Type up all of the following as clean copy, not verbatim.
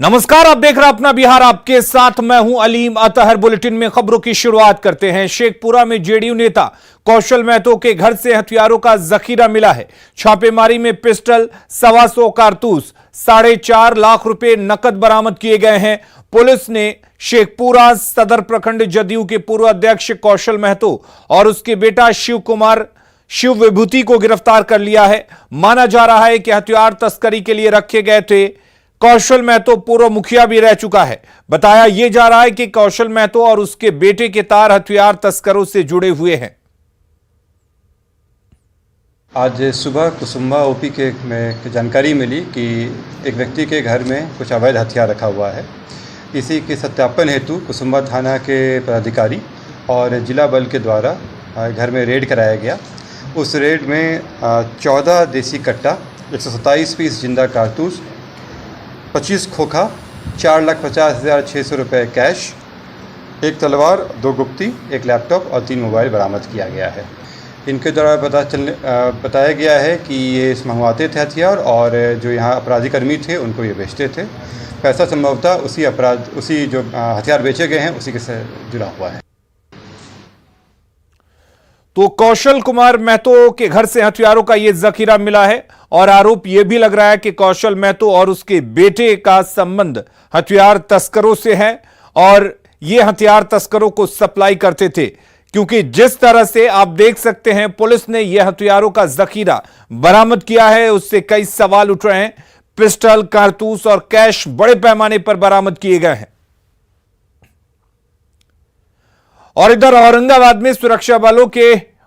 नमस्कार, आप देख रहे हैं अपना बिहार, आपके साथ मैं हूं अलीम अतहर। बुलेटिन में खबरों की शुरुआत करते हैं। शेखपुरा में जेडीयू नेता कौशल महतो के घर से हथियारों का जखीरा मिला है। छापेमारी में पिस्टल, 125 कारतूस, 4.5 लाख रुपए नकद बरामद किए गए हैं। पुलिस ने शेखपुरा सदर प्रखंड जदयू के पूर्व अध्यक्ष कौशल महतो और उसके बेटा शिव विभूति को गिरफ्तार कर लिया है। माना जा रहा है कि हथियार तस्करी के लिए रखे गए थे। कौशल महतो पूर्व मुखिया भी रह चुका है। बताया यह जा रहा है कि कौशल महतो और उसके बेटे के तार हथियार तस्करों से जुड़े हुए हैं। आज सुबह कुसुम्बा ओपी के में जानकारी मिली कि एक व्यक्ति के घर में कुछ अवैध हथियार रखा हुआ है। इसी के सत्यापन हेतु कुसुम्बा थाना के पदाधिकारी और जिला बल के द्वारा घर में रेड कराया गया। उस रेड में 14 देसी कट्टा, 127 पीस जिंदा कारतूस, 25 खोखा, 4,50,600 रुपये कैश, एक तलवार, 2 गुप्ती, एक लैपटॉप और 3 मोबाइल बरामद किया गया है। इनके द्वारा बताया गया है कि ये मंगवाते थे हथियार और जो यहाँ अपराधी कर्मी थे उनको ये बेचते थे। पैसा संभवतः उसी जो हथियार बेचे गए हैं उसी के से जुड़ा हुआ है। तो कौशल कुमार महतो के घर से हथियारों का यह जखीरा मिला है और आरोप यह भी लग रहा है कि कौशल महतो और उसके बेटे का संबंध हथियार तस्करों से है और ये हथियार तस्करों को सप्लाई करते थे, क्योंकि जिस तरह से आप देख सकते हैं पुलिस ने यह हथियारों का जखीरा बरामद किया है, उससे कई सवाल उठ रहे हैं। पिस्टल, कारतूस और कैश बड़े पैमाने पर बरामद किए गए हैं। और इधर औरंगाबाद में सुरक्षा बलों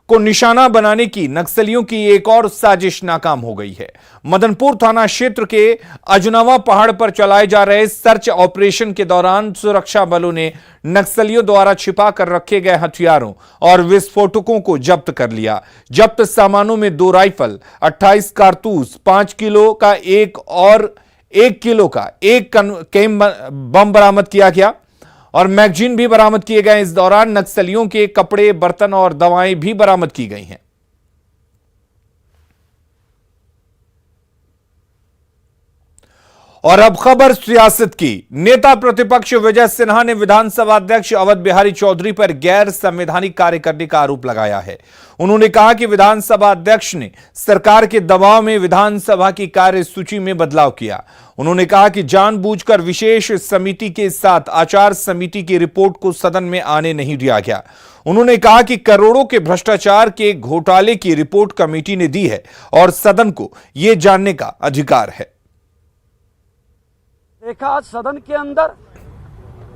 को निशाना बनाने की नक्सलियों की एक और साजिश नाकाम हो गई है। मदनपुर थाना क्षेत्र के अजनवा पहाड़ पर चलाए जा रहे सर्च ऑपरेशन के दौरान सुरक्षा बलों ने नक्सलियों द्वारा छिपा कर रखे गए हथियारों और विस्फोटकों को जब्त कर लिया। जब्त सामानों में 2 राइफल, 28 कारतूस, 5 किलो का एक और 1 किलो का एक केम बम बरामद किया गया और मैगजीन भी बरामद किए गए। इस दौरान नक्सलियों के कपड़े, बर्तन और दवाएं भी बरामद की गई हैं। और अब खबर सियासत की। नेता प्रतिपक्ष विजय सिन्हा ने विधानसभा अध्यक्ष अवध बिहारी चौधरी पर गैर संवैधानिक कार्य करने का आरोप लगाया है। उन्होंने कहा कि विधानसभा अध्यक्ष ने सरकार के दबाव में विधानसभा की कार्यसूची में बदलाव किया। उन्होंने कहा कि जानबूझकर विशेष समिति के साथ आचार समिति की रिपोर्ट को सदन में आने नहीं दिया गया। उन्होंने कहा कि करोड़ों के भ्रष्टाचार के घोटाले की रिपोर्ट कमेटी ने दी है और सदन को यह जानने का अधिकार है। देखा आज सदन के अंदर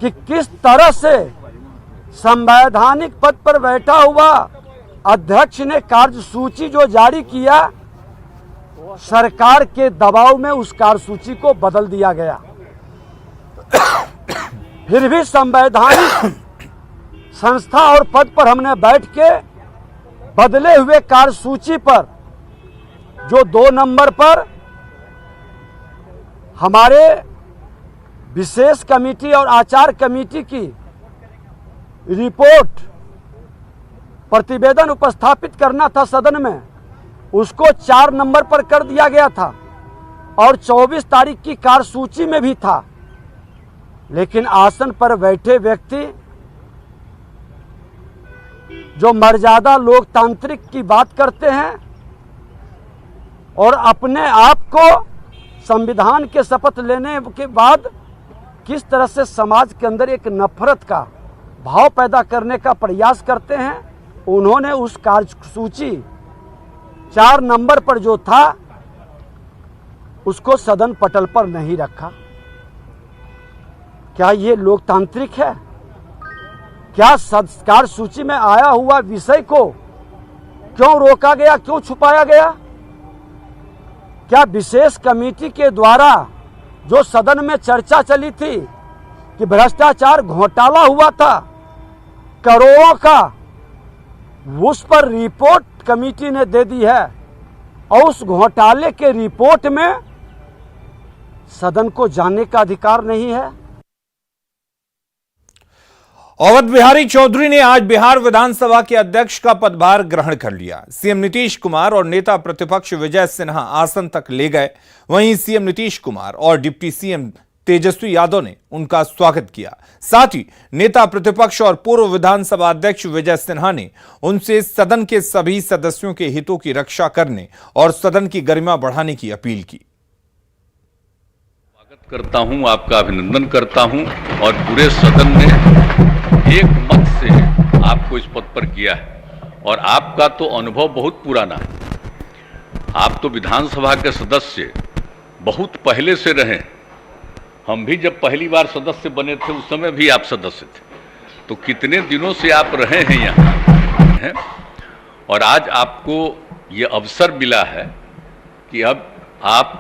कि किस तरह से संवैधानिक पद पर बैठा हुआ अध्यक्ष ने कार्यसूची जो जारी किया, सरकार के दबाव में उस कार्यसूची को बदल दिया गया। फिर भी संवैधानिक संस्था और पद पर हमने बैठ के बदले हुए कार्यसूची पर जो 2 नंबर पर हमारे विशेष कमेटी और आचार कमेटी की रिपोर्ट प्रतिवेदन उपस्थापित करना था सदन में, उसको 4 नंबर पर कर दिया गया था और 24 तारीख की कार्यसूची में भी था। लेकिन आसन पर बैठे व्यक्ति जो मर्यादा लोकतांत्रिक की बात करते हैं और अपने आप को संविधान के शपथ लेने के बाद किस तरह से समाज के अंदर एक नफरत का भाव पैदा करने का प्रयास करते हैं, उन्होंने उस कार्यसूची 4 नंबर पर जो था उसको सदन पटल पर नहीं रखा। क्या ये लोकतांत्रिक है? क्या कार्यसूची में आया हुआ विषय को क्यों रोका गया, क्यों छुपाया गया? क्या विशेष कमेटी के द्वारा जो सदन में चर्चा चली थी कि भ्रष्टाचार घोटाला हुआ था करोड़ों का, उस पर रिपोर्ट कमेटी ने दे दी है और उस घोटाले के रिपोर्ट में सदन को जानने का अधिकार नहीं है? अवध बिहारी चौधरी ने आज बिहार विधानसभा के अध्यक्ष का पदभार ग्रहण कर लिया। सीएम नीतीश कुमार और नेता प्रतिपक्ष विजय सिन्हा आसन तक ले गए। वहीं सीएम नीतीश कुमार और डिप्टी सीएम तेजस्वी यादव ने उनका स्वागत किया। साथ ही नेता प्रतिपक्ष और पूर्व विधानसभा अध्यक्ष विजय सिन्हा ने उनसे सदन के सभी सदस्यों के हितों की रक्षा करने और सदन की गरिमा बढ़ाने की अपील की। स्वागत करता हूं, आपका अभिनंदन करता हूं और पूरे सदन ने एक मत से आपको इस पद पर किया है और आपका तो अनुभव बहुत पुराना है। आप तो विधानसभा के सदस्य बहुत पहले से रहे। हम भी जब पहली बार सदस्य बने थे उस समय भी आप सदस्य थे, तो कितने दिनों से आप रहे हैं यहाँ हैं? और आज आपको ये अवसर मिला है कि अब आप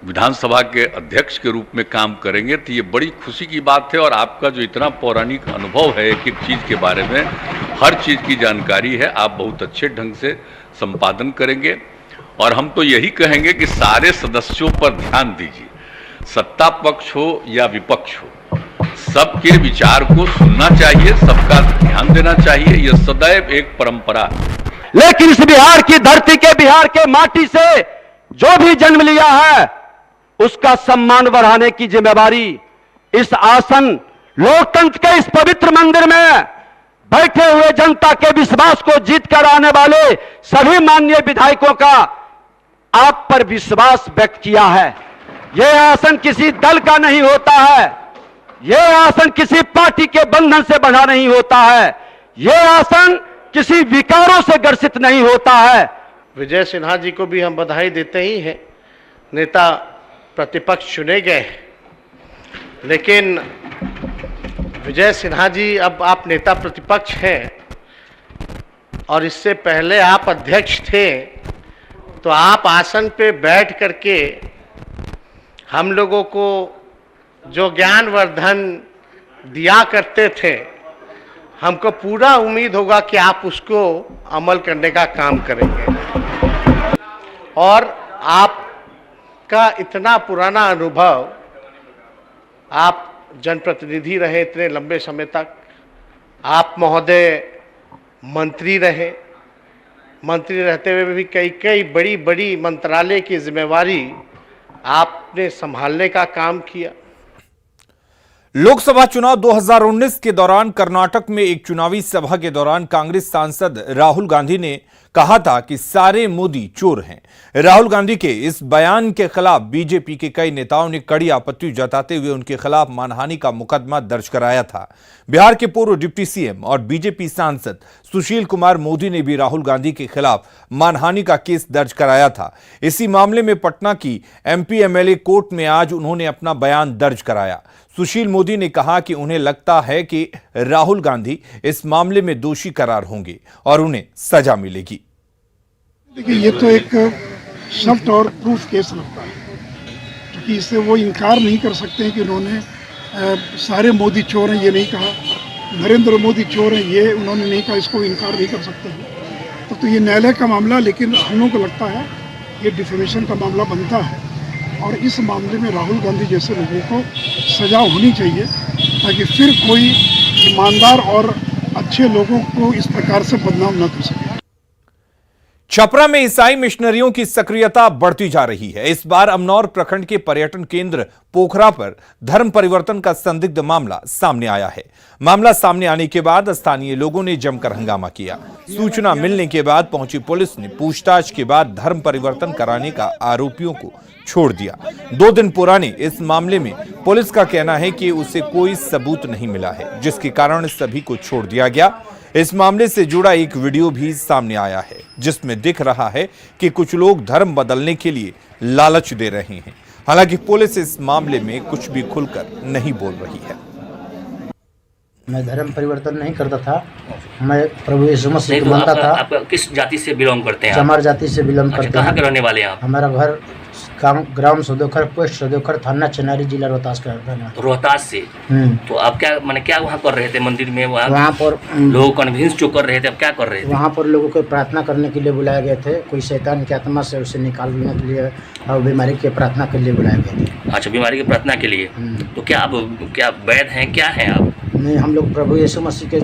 विधानसभा के अध्यक्ष के रूप में काम करेंगे, तो ये बड़ी खुशी की बात है। और आपका जो इतना पौराणिक अनुभव है एक एक चीज़ के बारे में, हर चीज़ की जानकारी है, आप बहुत अच्छे ढंग से संपादन करेंगे। और हम तो यही कहेंगे कि सारे सदस्यों पर ध्यान दीजिए, सत्ता पक्ष हो या विपक्ष हो, सबके विचार को सुनना चाहिए, सबका ध्यान देना चाहिए। यह सदैव एक परंपरा है। लेकिन इस बिहार की धरती के, बिहार के माटी से जो भी जन्म लिया है उसका सम्मान बढ़ाने की जिम्मेवारी इस आसन लोकतंत्र के इस पवित्र मंदिर में बैठे हुए जनता के विश्वास को जीत कर आने वाले सभी माननीय विधायकों का आप पर विश्वास व्यक्त किया है। यह आसन किसी दल का नहीं होता है, यह आसन किसी पार्टी के बंधन से बंधा नहीं होता है, यह आसन किसी विकारों से ग्रसित नहीं होता है। विजय सिन्हा जी को भी हम बधाई देते ही हैं, नेता प्रतिपक्ष चुने गए, लेकिन विजय सिन्हा जी अब आप नेता प्रतिपक्ष हैं और इससे पहले आप अध्यक्ष थे, तो आप आसन पे बैठ करके हम लोगों को जो ज्ञानवर्धन दिया करते थे, हमको पूरा उम्मीद होगा कि आप उसको अमल करने का काम करेंगे। और आपका इतना पुराना अनुभव, आप जनप्रतिनिधि रहे इतने लंबे समय तक, आप महोदय मंत्री रहे, मंत्री रहते हुए भी कई बड़ी बड़ी मंत्रालय की जिम्मेवारी आपने संभालने का काम किया। लोकसभा चुनाव 2019 के दौरान कर्नाटक में एक चुनावी सभा के दौरान कांग्रेस सांसद राहुल गांधी ने कहा था कि सारे मोदी चोर हैं। राहुल गांधी के इस बयान के खिलाफ बीजेपी के कई नेताओं ने कड़ी आपत्ति जताते हुए उनके खिलाफ मानहानि का मुकदमा दर्ज कराया था। बिहार के पूर्व डिप्टी सीएम और बीजेपी सांसद सुशील कुमार मोदी ने भी राहुल गांधी के खिलाफ मानहानि का केस दर्ज कराया था। इसी मामले में पटना की एमपी एमएलए कोर्ट में आज उन्होंने अपना बयान दर्ज कराया। सुशील मोदी ने कहा कि उन्हें लगता है कि राहुल गांधी इस मामले में दोषी करार होंगे और उन्हें सजा मिलेगी। देखिए, ये तो एक सॉफ्ट और प्रूफ केस लगता है, क्योंकि इससे वो इनकार नहीं कर सकते हैं कि उन्होंने सारे मोदी चोर हैं ये नहीं कहा, नरेंद्र मोदी चोर हैं ये उन्होंने नहीं कहा, इसको इनकार नहीं कर सकते हैं। तो ये न्यायालय का मामला, लेकिन हम लोगों को लगता है ये डिफेमेशन का मामला बनता है और इस मामले में राहुल गांधी जैसे लोगों को सजा होनी चाहिए, ताकि फिर कोई ईमानदार और अच्छे लोगों को इस प्रकार से बदनाम न कर सके। छपरा में ईसाई मिशनरियों की सक्रियता बढ़ती जा रही है। इस बार अमनौर प्रखंड के पर्यटन केंद्र पोखरा पर धर्म परिवर्तन का संदिग्ध मामला सामने आया है। मामला सामने आने के बाद स्थानीय लोगों ने जमकर हंगामा किया। सूचना मिलने के बाद पहुंची पुलिस ने पूछताछ के बाद धर्म परिवर्तन कराने का आरोपियों को छोड़ दिया। 2 दिन पुराने इस मामले में पुलिस का कहना है कि उसे कोई सबूत नहीं मिला है, जिसके कारण सभी को छोड़ दिया गया। इस मामले से जुड़ा एक वीडियो भी सामने आया है, जिसमें दिख रहा है कि कुछ लोग धर्म बदलने के लिए लालच दे रहे हैं। हालांकि पुलिस इस मामले में कुछ भी खुलकर नहीं बोल रही है। मैं धर्म परिवर्तन नहीं करता था, मैं प्रभु यीशु मसीह को मानता था। आप किस जाति से बिलोंग करते हैं? चमार जाति से बिलोंग करते हैं। कहाँ के रहने वाले हैं आप? हमारा घर ग्राम सदोखर, पोस्ट सदोखर, थाना चेनारी, जिला रोहतास का रहना। रोहतास से? तो आप क्या माने क्या वहाँ कर रहे थे मंदिर में? वहाँ पर लोग कन्विंस जो कर रहे थे, आप क्या कर रहे थे? वहाँ पर लोगों को प्रार्थना करने के लिए बुलाए गए थे। कोई शैतान की आत्मा से उसे निकालने के लिए और बीमारी की प्रार्थना के लिए बुलाए गए थे। अच्छा, बीमारी की प्रार्थना के लिए। तो क्या आप क्या वैद हैं, क्या हैं आप? नहीं, हम लोग प्रभु यीशु मसीह के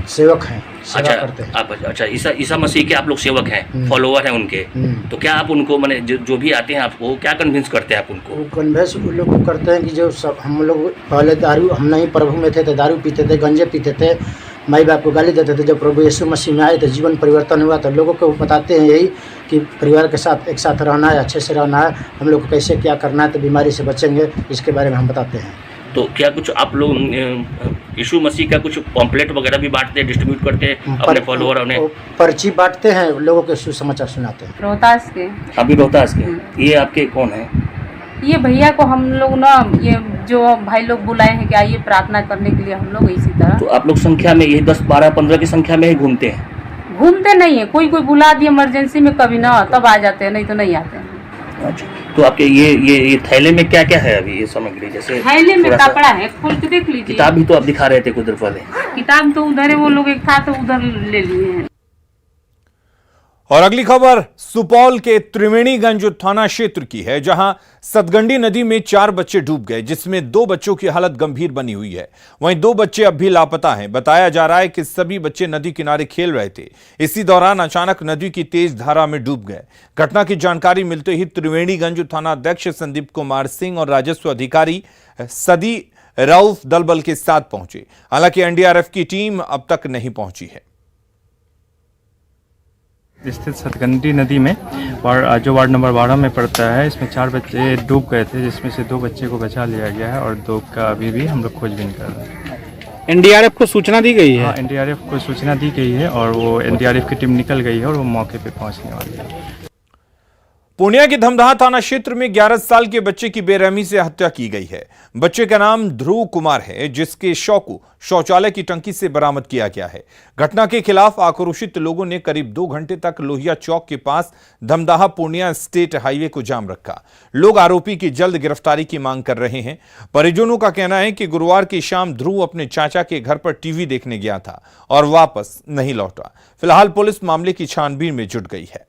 सेवक हैं, सेवा करते हैं। आप अच्छा ईसा मसीह के आप लोग सेवक हैं, फॉलोअर हैं उनके। तो क्या आप उनको माने जो भी आते हैं आपको क्या कन्विंस करते हैं आप उनको? वो कन्वेंस उन लोग को करते हैं कि जो सब हम लोग पहले दारू, हम नहीं प्रभु में थे तो दारू पीते थे, गंजे पीते थे, माई बाप को गाली देते थे। जब प्रभु यीशु मसीह में आए तो जीवन परिवर्तन हुआ। तो लोगों को बताते हैं यही कि परिवार के साथ एक साथ रहना है, अच्छे से रहना है, हम लोग को कैसे क्या करना है तो बीमारी से बचेंगे, इसके बारे में हम बताते हैं। तो क्या कुछ आप लोग यीशु मसीह का कुछ पॉम्पलेट वगैरह भी बांटते हैं, डिस्ट्रीब्यूट करते हैं अपने फॉलोअर उन्हें? पर्ची बांटते हैं, लोगों के सुसमाचार सुनाते हैं। रोहतास के। अभी रोहतास के। ये आपके कौन है? ये भैया को हम लोग ना, ये जो भाई लोग बुलाए हैं कि आइए प्रार्थना करने के लिए, हम लोग इसी तरह। तो आप लोग संख्या में यही 10, 12, 15 की संख्या में ही घूमते हैं? घूमते नहीं है, कोई बुला दिए इमरजेंसी में कभी ना, तब आ जाते हैं, नहीं तो नहीं आते हैं। अच्छा, तो आपके ये थैले में क्या क्या है अभी ये सामग्री? जैसे थैले में कपड़ा है, खोल के देख लीजिए। किताब भी तो आप दिखा रहे थे कुछ देर पहले। किताब तो उधर है, वो लोग एक था तो उधर ले लिए हैं। और अगली खबर सुपौल के त्रिवेणीगंज थाना क्षेत्र की है, जहां सतगंडी नदी में 4 बच्चे डूब गए, जिसमें 2 बच्चों की हालत गंभीर बनी हुई है। वहीं 2 बच्चे अब भी लापता हैं। बताया जा रहा है कि सभी बच्चे नदी किनारे खेल रहे थे। इसी दौरान अचानक नदी की तेज धारा में डूब गए। घटना की जानकारी मिलते ही त्रिवेणीगंज थानाध्यक्ष संदीप कुमार सिंह और राजस्व अधिकारी सदी रऊफ दलबल के साथ पहुंचे। हालांकि एनडीआरएफ की टीम अब तक नहीं पहुंची है। स्थित सतगंडी नदी में जो वार्ड नंबर 12 में पड़ता है, इसमें 4 बच्चे डूब गए थे, जिसमें से 2 बच्चे को बचा लिया गया है और 2 का अभी भी हम लोग खोजबीन कर रहे हैं। एनडीआरएफ को सूचना दी गई है? हाँ, एनडीआरएफ को सूचना दी गई है और वो एनडीआरएफ की टीम निकल गई है और वो मौके पे पहुंचने वाली है। पूर्णिया के धमदाहा थाना क्षेत्र में 11 साल के बच्चे की बेरहमी से हत्या की गई है। बच्चे का नाम ध्रुव कुमार है, जिसके शव को शौचालय की टंकी से बरामद किया गया है। घटना के खिलाफ आक्रोशित लोगों ने करीब 2 घंटे तक लोहिया चौक के पास धमदाहा पूर्णिया स्टेट हाईवे को जाम रखा। लोग आरोपी की जल्द गिरफ्तारी की मांग कर रहे हैं। परिजनों का कहना है कि गुरुवार की शाम ध्रुव अपने चाचा के घर पर टीवी देखने गया था और वापस नहीं लौटा। फिलहाल पुलिस मामले की छानबीन में जुट गई है।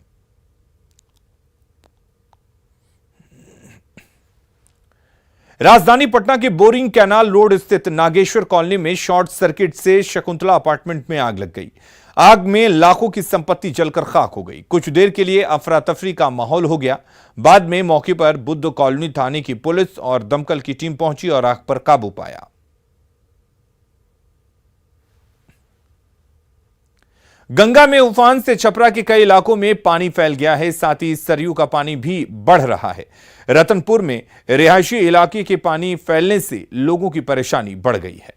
राजधानी पटना के बोरिंग कैनाल रोड स्थित नागेश्वर कॉलोनी में शॉर्ट सर्किट से शकुंतला अपार्टमेंट में आग लग गई। आग में लाखों की संपत्ति जलकर खाक हो गई। कुछ देर के लिए अफरा तफरी का माहौल हो गया। बाद में मौके पर बुद्ध कॉलोनी थाने की पुलिस और दमकल की टीम पहुंची और आग पर काबू पाया। गंगा में उफान से छपरा के कई इलाकों में पानी फैल गया है, साथ ही सरयू का पानी भी बढ़ रहा है। रतनपुर में रिहायशी इलाके के पानी फैलने से लोगों की परेशानी बढ़ गई है।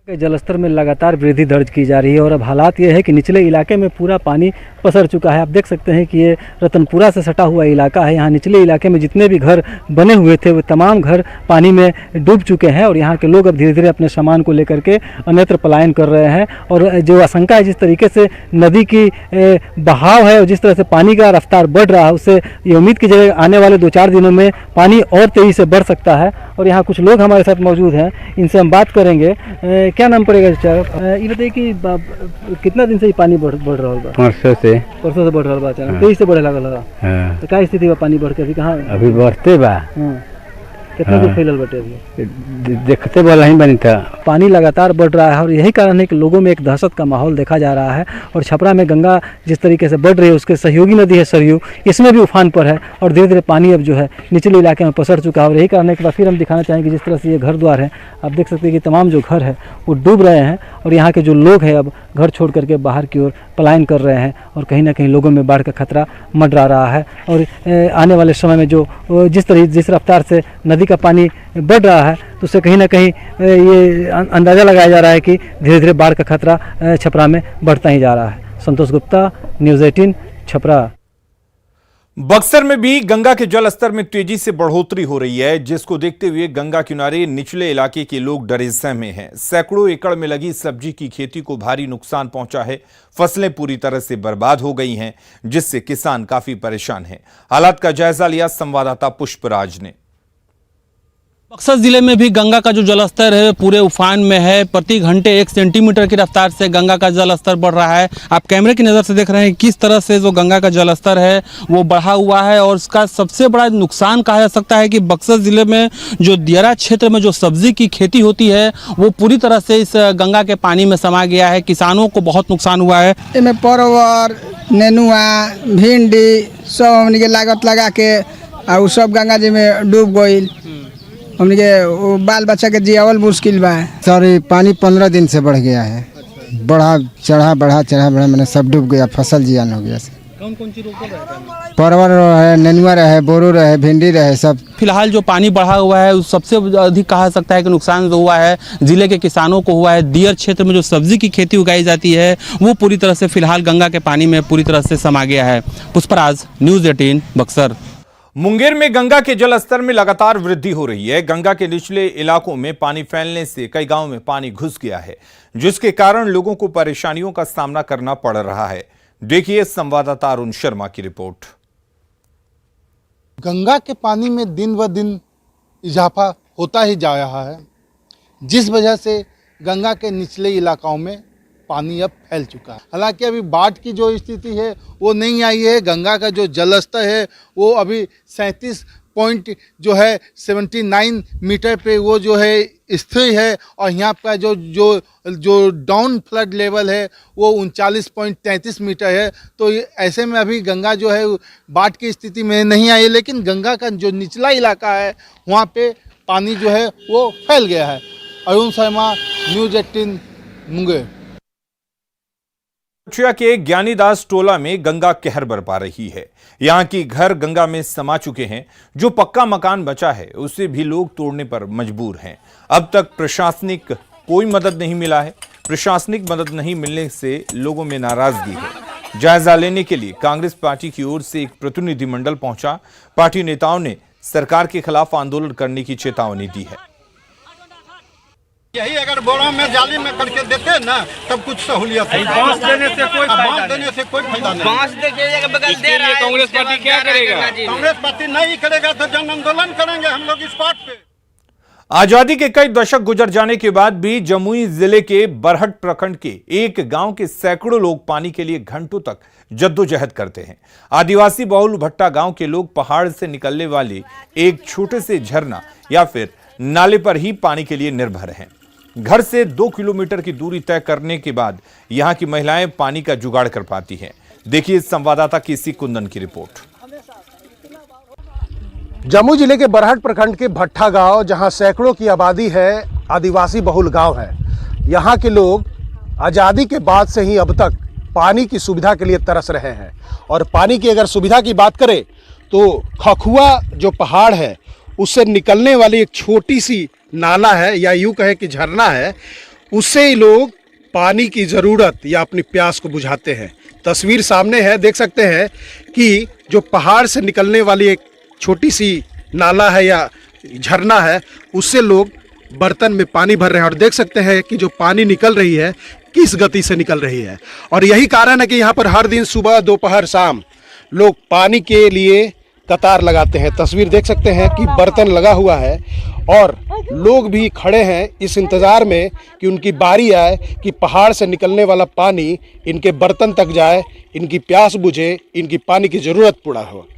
जलस्तर में लगातार वृद्धि दर्ज की जा रही है और अब हालात ये है कि निचले इलाके में पूरा पानी पसर चुका है। आप देख सकते हैं कि ये रतनपुरा से सटा हुआ इलाका है। यहाँ निचले इलाके में जितने भी घर बने हुए थे वो तमाम घर पानी में डूब चुके हैं और यहाँ के लोग अब धीरे धीरे अपने सामान को लेकर के अन्यत्र पलायन कर रहे हैं। और जो आशंका है, जिस तरीके से नदी की बहाव है और जिस तरह से पानी का रफ्तार बढ़ रहा है, उससे ये उम्मीद की जाए आने वाले 2-4 दिनों में पानी और तेज़ी से बढ़ सकता है। और यहाँ कुछ लोग हमारे साथ मौजूद हैं, इनसे हम बात करेंगे। क्या नाम पड़ेगा चाचा? ये बताइए कि कितना दिन से ये पानी बढ़ रहा होगा? परसों से बढ़ रहा बा, तेजी से बढ़े लगा। तो क्या स्थिति बा पानी बढ़ के? अभी कहाँ? अभी बढ़ते बा। कितना दूर फैलल बटे? अभी देखते वाला ही बनी था। पानी लगातार बढ़ रहा है और यही कारण है कि लोगों में एक दहशत का माहौल देखा जा रहा है। और छपरा में गंगा जिस तरीके से बढ़ रही है, उसके सहयोगी नदी है सरयू, इसमें भी उफान पर है और धीरे धीरे पानी अब जो है निचले इलाके में पसर चुका है। और यही कारण है कि फिर हम दिखाना चाहेंगे जिस तरह से ये घर द्वार है, आप देख सकते हैं कि तमाम जो घर है वो डूब रहे हैं और यहाँ के जो लोग हैं अब घर छोड़ करके बाहर की ओर पलायन कर रहे हैं और कहीं ना कहीं लोगों में बाढ़ का खतरा मंडरा रहा है। और आने वाले समय में जो जिस रफ्तार से नदी का पानी बढ़ रहा है, तो उससे कहीं ना कहीं ये अंदाज़ा लगाया जा रहा है कि धीरे धीरे बाढ़ का खतरा छपरा में बढ़ता ही जा रहा है। संतोष गुप्ता, न्यूज़ 18, छपरा। बक्सर में भी गंगा के जल स्तर में तेजी से बढ़ोतरी हो रही है, जिसको देखते हुए गंगा किनारे निचले इलाके के लोग डरे सहमे हैं। सैकड़ों एकड़ में लगी सब्जी की खेती को भारी नुकसान पहुंचा है। फसलें पूरी तरह से बर्बाद हो गई हैं, जिससे किसान काफी परेशान हैं। हालात का जायजा लिया संवाददाता पुष्पराज ने। बक्सर जिले में भी गंगा का जो जलस्तर है पूरे उफान में है। प्रति घंटे 1 सेंटीमीटर की रफ्तार से गंगा का जलस्तर बढ़ रहा है। आप कैमरे की नज़र से देख रहे हैं किस तरह से जो गंगा का जलस्तर है वो बढ़ा हुआ है। और इसका सबसे बड़ा नुकसान कहा जा सकता है कि बक्सर जिले में जो दियारा क्षेत्र में जो सब्जी की खेती होती है वो पूरी तरह से इस गंगा के पानी में समा गया है। किसानों को बहुत नुकसान हुआ है। इसमें परवर, नेनुआ, भिंडी सब हमने के लागत लगा के और सब गंगा जी में डूब गई। हमने के बाल बच्चा के जियावल मुश्किल बा। सर पानी 15 दिन से बढ़ गया है। बढ़ा चढ़ा मैंने सब डूब गया, फसल जियान हो गया। कौन कौन सी रोग है? परवल रहे, नेनुआ रहे, बोरू रहे, भिंडी रहे, सब। फिलहाल जो पानी बढ़ा हुआ है सबसे अधिक कहा सकता है कि नुकसान जो हुआ है जिले के किसानों को हुआ है। दियर क्षेत्र में जो सब्जी की खेती उगाई जाती है वो पूरी तरह से फिलहाल गंगा के पानी में पूरी तरह से समा गया है। पुष्पराज, न्यूज़ 18 बक्सर। मुंगेर में गंगा के जल स्तर में लगातार वृद्धि हो रही है। गंगा के निचले इलाकों में पानी फैलने से कई गांवों में पानी घुस गया है, जिसके कारण लोगों को परेशानियों का सामना करना पड़ रहा है। देखिए संवाददाता अरुण शर्मा की रिपोर्ट। गंगा के पानी में दिन ब दिन इजाफा होता ही जा रहा है, जिस वजह से गंगा के निचले इलाकों में पानी अब फैल चुका है। हालांकि अभी बाढ़ की जो स्थिति है वो नहीं आई है। गंगा का जो जलस्तर है वो अभी 37.79 मीटर पे वो जो है स्थिर है। और यहाँ का जो डाउन फ्लड लेवल है वो 39.33 मीटर है। तो ऐसे में अभी गंगा जो है बाढ़ की स्थिति में नहीं आई है, लेकिन गंगा का जो निचला इलाका है वहाँ पे पानी जो है वो फैल गया है। अरुण शर्मा, न्यूज़ 18 मुंगेर। के ज्ञानीदास टोला में गंगा कहर बरपा रही है। यहाँ की घर गंगा में समा चुके हैं। जो पक्का मकान बचा है उसे भी लोग तोड़ने पर मजबूर हैं। अब तक प्रशासनिक कोई मदद नहीं मिला है। प्रशासनिक मदद नहीं मिलने से लोगों में नाराजगी है। जायजा लेने के लिए कांग्रेस पार्टी की ओर से एक प्रतिनिधिमंडल पहुंचा। पार्टी नेताओं ने सरकार के खिलाफ आंदोलन करने की चेतावनी दी है। यही अगर बोरा में जाली में करके देते हैं ना तब कुछ सहूलियत है। बांस देने से कोई फायदा नहीं। बांस देखिए बगल दे रहा है। कांग्रेस पार्टी क्या करेगा? कांग्रेस पार्टी नहीं करेगा तो जन आंदोलन करेंगे हम लोग इस बात पे। आजादी के कई दशक गुजर जाने के बाद भी जमुई जिले के बरहट प्रखंड के एक गांव के सैकड़ों लोग पानी के लिए घंटों तक जद्दोजहद करते हैं। आदिवासी बहुल भट्टा गांव के लोग पहाड़ से निकलने वाले एक छोटे से झरना या फिर नाले पर ही पानी के लिए निर्भर हैं। घर से 2 किलोमीटर की दूरी तय करने के बाद यहां की महिलाएं पानी का जुगाड़ कर पाती हैं। देखिए संवाददाता केसी कुंदन की रिपोर्ट। जमुई जिले के बरहट प्रखंड के भट्टा गांव, जहां सैकड़ों की आबादी है, आदिवासी बहुल गांव है। यहां के लोग आज़ादी के बाद से ही अब तक पानी की सुविधा के लिए तरस रहे हैं। और पानी की अगर सुविधा की बात करें तो खखुआ जो पहाड़ है उससे निकलने वाली एक छोटी सी नाला है या यूँ कहे कि झरना है, उससे ही लोग पानी की ज़रूरत या अपनी प्यास को बुझाते हैं। तस्वीर सामने है, देख सकते हैं कि जो पहाड़ से निकलने वाली एक छोटी सी नाला है या झरना है उससे लोग बर्तन में पानी भर रहे हैं। और देख सकते हैं कि जो पानी निकल रही है किस गति से निकल रही है। और यही कारण है कि यहाँ पर हर दिन सुबह, दोपहर, शाम लोग पानी के लिए कतार लगाते हैं। तस्वीर देख सकते हैं कि बर्तन लगा हुआ है और लोग भी खड़े हैं इस इंतज़ार में कि उनकी बारी आए कि पहाड़ से निकलने वाला पानी इनके बर्तन तक जाए, इनकी प्यास बुझे, इनकी पानी की ज़रूरत पूरा हो।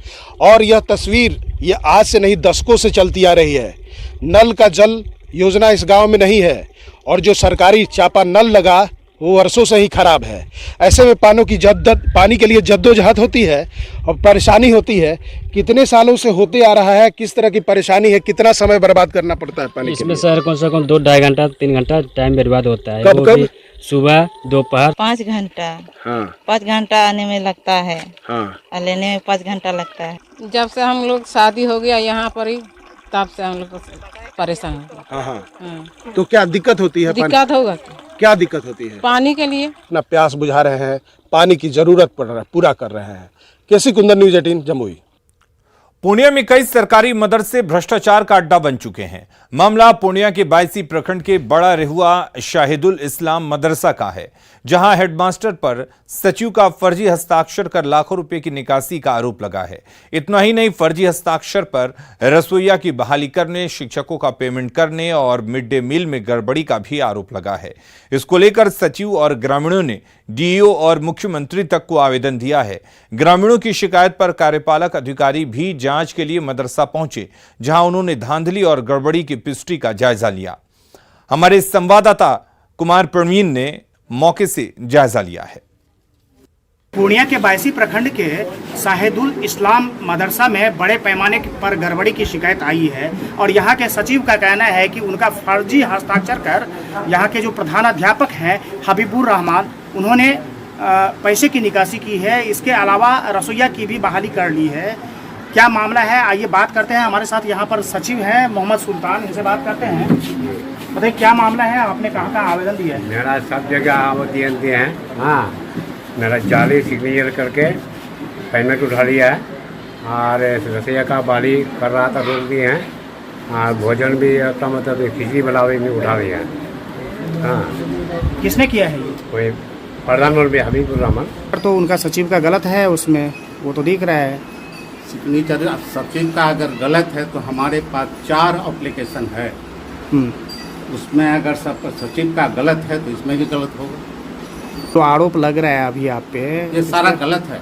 और यह तस्वीर ये आज से नहीं दशकों से चलती आ रही है। नल का जल योजना इस गांव में नहीं है और जो सरकारी चापा नल लगा वो वर्षों से ही खराब है। ऐसे में पानी के लिए जद्दोजहद होती है और परेशानी होती है। कितने सालों से होते आ रहा है, किस तरह की परेशानी है, कितना समय बर्बाद करना पड़ता है पानी इसमें सर कम से कम 2-2.5 घंटा 3 घंटा टाइम बर्बाद होता है। कब सुबह, दोपहर 5 घंटा। हाँ। 5 घंटा आने में लगता है। हाँ। और लेने में 5 घंटा लगता है। जब से हम लोग शादी हो गया यहाँ पर ही तब से हम लोग परेशान हो। हाँ हाँ। तो क्या दिक्कत होती है? दिक्कत होगा क्या दिक्कत होती है? पानी के लिए अपना प्यास बुझा रहे हैं, पानी की जरूरत पड़ रहा है, पूरा कर रहे हैं। केसी कुंदन, न्यूज़ 18 जमुई। पूर्णिया में कई सरकारी मदरसे भ्रष्टाचार का अड्डा बन चुके हैं। मामला पूर्णिया के बायसी प्रखंड के बड़ा रेहुआ शाहिदुल इस्लाम मदरसा का है, जहां हेडमास्टर पर सचिव का फर्जी हस्ताक्षर कर लाखों रुपए की निकासी का आरोप लगा है। इतना ही नहीं, फर्जी हस्ताक्षर पर रसोइया की बहाली करने, शिक्षकों का पेमेंट करने और मिड डे मील में गड़बड़ी का भी आरोप लगा है। इसको लेकर सचिव और ग्रामीणों ने डीईओ और मुख्यमंत्री तक को आवेदन दिया है। ग्रामीणों की शिकायत पर कार्यपालक अधिकारी भी जांच के लिए मदरसा पहुंचे, जहां उन्होंने धांधली और गड़बड़ी की पिस्टी का जायजा लिया। हमारे संवाददाता कुमार प्रवीण ने मौके से जायजा लिया है। पूर्णिया के बायसी प्रखंड के शाहिदुल इस्लाम मदरसा में बड़े पैमाने पर गड़बड़ी की शिकायत आई है और यहाँ के सचिव का कहना है कि उनका फर्जी हस्ताक्षर कर यहाँ के जो प्रधानाध्यापक हैं हबीबुर रहमान, उन्होंने पैसे की निकासी की है। इसके अलावा रसोइया की भी बहाली कर ली है। क्या मामला है, आइए बात करते हैं। हमारे साथ यहाँ पर सचिव हैं मोहम्मद सुल्तान, इनसे बात करते हैं। बताइए क्या मामला है, आपने कहाँ आवेदन दिया है? मेरा सब जगह आवेदन दिए हैं। हाँ, मेरा जाली सिग्नेचर करके पेमेंट उठा लिया है और रसोइया का बाली कर रहा था, रोक दिए हैं। और भोजन भी का मतलब खिचड़ी बनावे में उठा लिया है। हाँ, किसने किया है ये? कोई प्रधानमंत्री हबीबुर रहमान। तो उनका सचिव का गलत है उसमें, वो तो दिख रहा है। सिग्नेचर सचिव का अगर गलत है तो हमारे पास 4 एप्लीकेशन है, उसमें अगर सब सचिव का गलत है तो इसमें भी गलत होगा। तो आरोप लग रहा है अभी आप पे, ये सारा गलत है।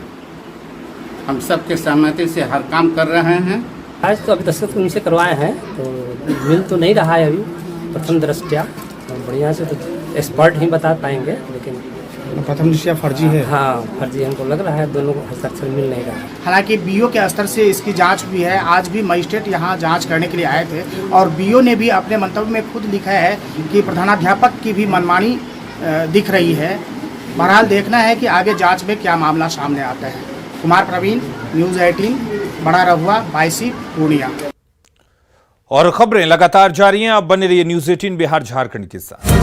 हम सबके सहमति से हर काम कर रहे हैं। आज तो अभी दस्तखत उनसे करवाए हैं तो मिल तो नहीं रहा है अभी प्रथम दृष्टया, तो बढ़िया से तो एक्सपर्ट ही बता पाएंगे, लेकिन प्रथम दृष्टया फर्जी है। हाँ, फर्जी हमको लग रहा है, दोनों को हस्ताक्षर मिल नहीं रहा। हालांकि बीओ के स्तर से इसकी जांच भी है। आज भी मजिस्ट्रेट यहाँ जांच करने के लिए आए थे और बीओ ने भी अपने मंतव्य में खुद लिखा है कि प्रधानाध्यापक की भी मनमानी दिख रही है। बहरहाल देखना है कि आगे जांच में क्या मामला सामने आता है। कुमार प्रवीण, न्यूज़ 18, बड़ा रेहुआ, बायसी, पूर्णिया। और खबरें लगातार जारी हैं। आप बने रहिए न्यूज़ 18 बिहार झारखंड के साथ।